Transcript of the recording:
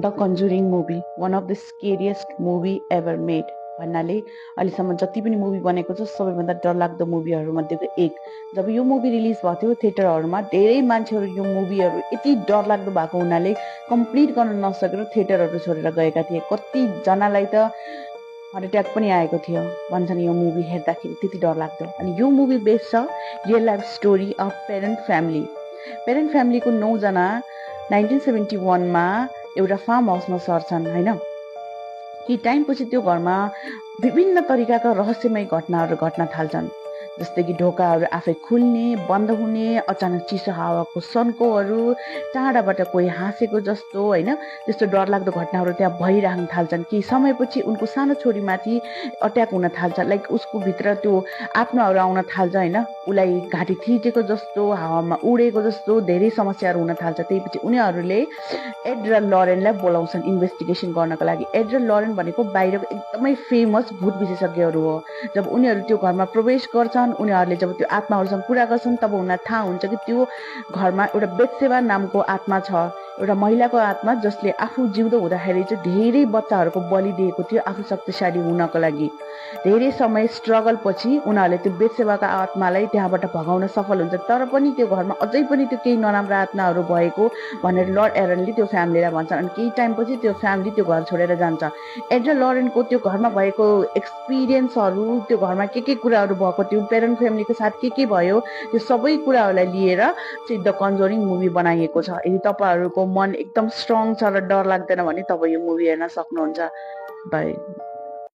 The Conjuring movie one of the scariest movie ever made भन्नाले अहिलेसम्म जति पनि मुभी बनेको छ सबैभन्दा डरलाग्दो मुभीहरूमध्येको एक। जब यो मुभी रिलिज भएको थियो थिएटरहरूमा धेरै मान्छेहरू यो मुभीहरू यति डरलाग्दो भएको हुनाले कम्प्लिट गर्न नसकेर थिएटरहरू छोडेर गएका थिए। कतिजनालाई त हार्ट एट्याक पनि आएको थियो भन्छन् यो मुभी हेर्दाखेरि, त्यति डरलाग्दो। अनि यो मुभी बेस्ड छ real life story of parent family. Parent फ्यामिलीको 9 जना 1971 मा एउटा फार्म हाउसमा सर्छन् होइन। केही टाइमपछि त्यो घरमा विभिन्न तरिकाका रहस्यमय घटनाहरू घट्न थाल्छन्, जस्तै कि ढोकाहरू आफै खुल्ने बन्द हुने, अचानक चिसो हावाको सन्कोहरू, टाढाबाट कोही हाँसेको जस्तो होइन, त्यस्तो डरलाग्दो घटनाहरू त्यहाँ भइरहन थाल्छन्। केही समयपछि उनको सानो छोरीमाथि अट्याक हुन थाल्छ, लाइक उसको भित्र त्यो आत्माहरू आउन थाल्छ होइन, उसलाई घाँटी थिचेको जस्तो, हावामा उडेको जस्तो धेरै समस्याहरू हुन थाल्छ। त्यसपछि उनीहरूले एड र लरेनलाई बोलाउँछन् इन्भेस्टिगेसन गर्नको लागि। एड र लरेन भनेको बाहिरको एकदमै फेमस भूत विशेषज्ञहरू हो। जब उनीहरू त्यो घरमा प्रवेश गर्छन्, उनीहरूले जब त्यो आत्माहरूसँग कुरा गर्छन् तब उनीहरूलाई थाहा हुन्छ कि त्यो घरमा एउटा बेत्सेबा नामको आत्मा छ, एउटा महिलाको आत्मा, जसले आफू जिउँदो हुँदाखेरि चाहिँ धेरै बच्चाहरूको बलि दिएको थियो आफू शक्तिशाली हुनको लागि। धेरै समय स्ट्रगल पछि उनीहरूले त्यो बेत्सेबाको आत्मालाई त्यहाँबाट भगाउन सफल हुन्छ। तर पनि त्यो घरमा अझै पनि त्यो केही नराम्रा आत्माहरू भएको भनेर लर्ड एरनले त्यो फ्यामिलीलाई भन्छन्। अनि केही टाइमपछि त्यो फ्यामिली त्यो घर छोडेर जान्छ। एड र लरेनको त्यो घरमा भएको एक्सपिरियन्सहरू, त्यो घरमा के कुराहरू भएको थियो, पेरेन्ट फ्यामिलीको साथ के भयो, त्यो सबै कुराहरूलाई लिएर चाहिँ द कन्जरिङ मुभी बनाइएको छ। यदि तपाईँहरूको मन एकदम स्ट्रङ छ र डर लाग्दैन भने तपाईँ यो मुभी हेर्न सक्नुहुन्छ। बाई।